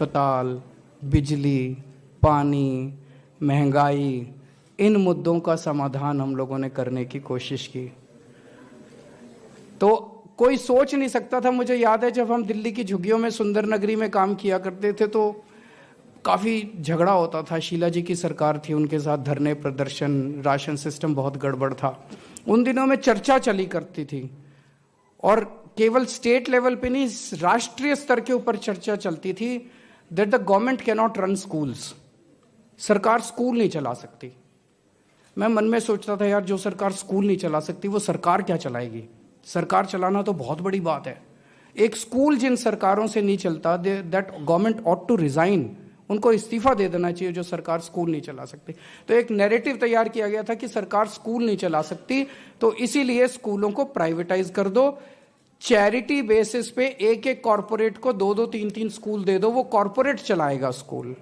अस्पताल, बिजली, पानी, महंगाई, इन मुद्दों का समाधान हम लोगों ने करने की कोशिश की। तो कोई सोच नहीं सकता था। मुझे याद है जब हम दिल्ली की झुग्गियों में सुंदर नगरी में काम किया करते थे तो काफ़ी झगड़ा होता था। शीला जी की सरकार थी, उनके साथ धरने प्रदर्शन, राशन सिस्टम बहुत गड़बड़ था। उन दिनों में चर्चा चली करती थी और केवल स्टेट लेवल पे नहीं, राष्ट्रीय स्तर के ऊपर चर्चा चलती थी that the government can not run schools. सरकार स्कूल नहीं चला सकती। मैं मन में सोचता था यार, जो सरकार स्कूल नहीं चला सकती वो सरकार क्या चलाएगी। सरकार चलाना तो बहुत बड़ी बात है। एक स्कूल जिन सरकारों से नहीं चलता, that government ought to resign, उनको इस्तीफा दे देना चाहिए जो सरकार स्कूल नहीं चला सकती। तो एक नैरेटिव तैयार किया गया था कि सरकार स्कूल नहीं चला सकती, तो इसीलिए स्कूलों को प्राइवेटाइज कर दो, चैरिटी बेसिस पे एक एक कॉरपोरेट को 2-2, 3-3 स्कूल दे दो, वो कॉरपोरेट चलाएगा स्कूल।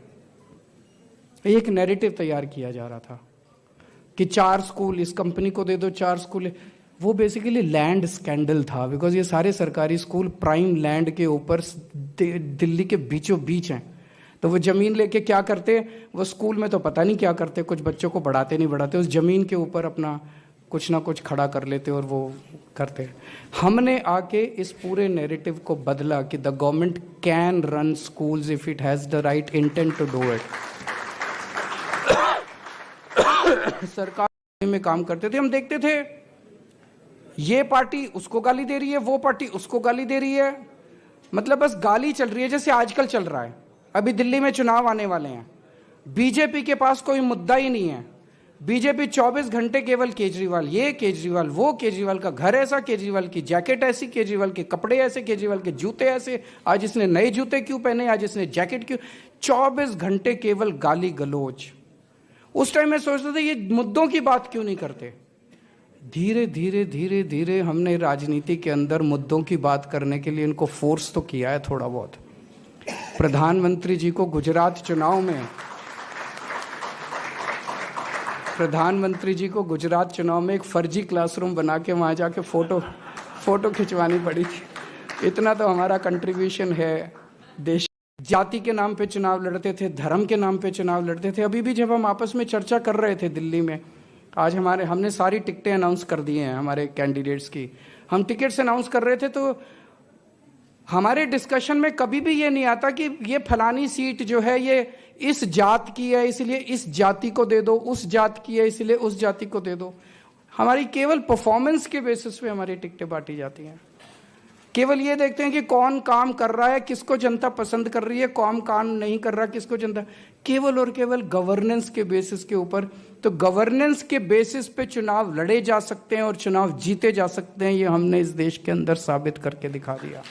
एक नैरेटिव तैयार किया जा रहा था कि 4 स्कूल इस कंपनी को दे दो, 4 स्कूल। वो बेसिकली लैंड स्कैंडल था, बिकॉज ये सारे सरकारी स्कूल प्राइम लैंड के ऊपर दिल्ली के बीचों बीच हैं। तो वो जमीन लेके क्या करते, वो स्कूल में तो पता नहीं क्या करते, कुछ बच्चों को बढ़ाते नहीं बढ़ाते, उस जमीन के ऊपर अपना कुछ ना कुछ खड़ा कर लेते और वो करते। हमने आके इस पूरे नैरेटिव को बदला कि the government can run schools if it has the right intent to do it. सरकार में काम करते थे, हम देखते थे ये पार्टी उसको गाली दे रही है, वो पार्टी उसको गाली दे रही है, मतलब बस गाली चल रही है जैसे आजकल चल रहा है। अभी दिल्ली में चुनाव आने वाले हैं, बीजेपी के पास कोई मुद्दा ही नहीं है। बीजेपी 24 घंटे केवल केजरीवाल, ये केजरीवाल, वो केजरीवाल का घर ऐसा, केजरीवाल की जैकेट ऐसी, केजरीवाल के कपड़े ऐसे, केजरीवाल के जूते ऐसे, आज इसने नए जूते क्यों पहने, आज इसने जैकेट क्यों। 24 घंटे केवल गाली गलोच। उस टाइम मैं सोचता था ये मुद्दों की बात क्यों नहीं करते। धीरे धीरे धीरे धीरे हमने राजनीति के अंदर मुद्दों की बात करने के लिए इनको फोर्स तो किया है थोड़ा बहुत। प्रधानमंत्री जी को गुजरात चुनाव में एक फर्जी क्लासरूम बना के वहाँ जाके फोटो खिंचवानी पड़ी थी। इतना तो हमारा कंट्रीब्यूशन है। देश जाति के नाम पे चुनाव लड़ते थे, धर्म के नाम पे चुनाव लड़ते थे। अभी भी जब हम आपस में चर्चा कर रहे थे दिल्ली में, आज हमने सारी टिकटें अनाउंस कर दी हैं हमारे कैंडिडेट्स की। हम टिकट्स अनाउंस कर रहे थे तो हमारे डिस्कशन में कभी भी ये नहीं आता कि ये फलानी सीट जो है ये इस जात की है इसलिए इस जाति को दे दो, उस जात की है इसलिए उस जाति को दे दो। हमारी केवल परफॉर्मेंस के बेसिस पे हमारी टिकटें बांटी जाती हैं। केवल ये देखते हैं कि कौन काम कर रहा है, किसको जनता पसंद कर रही है, कौन काम नहीं कर रहा, किसको जनता, केवल और केवल गवर्नेंस के बेसिस के ऊपर। तो गवर्नेंस के बेसिस पे चुनाव लड़े जा सकते हैं और चुनाव जीते जा सकते हैं, ये हमने इस देश के अंदर साबित करके दिखा दिया।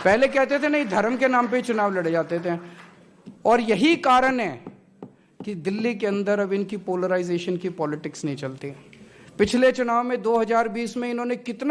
पहले कहते थे नहीं, धर्म के नाम पे चुनाव लड़े जाते थे, और यही कारण है कि दिल्ली के अंदर अब इनकी पोलराइजेशन की पॉलिटिक्स नहीं चलती। पिछले चुनाव में 2020 में इन्होंने कितना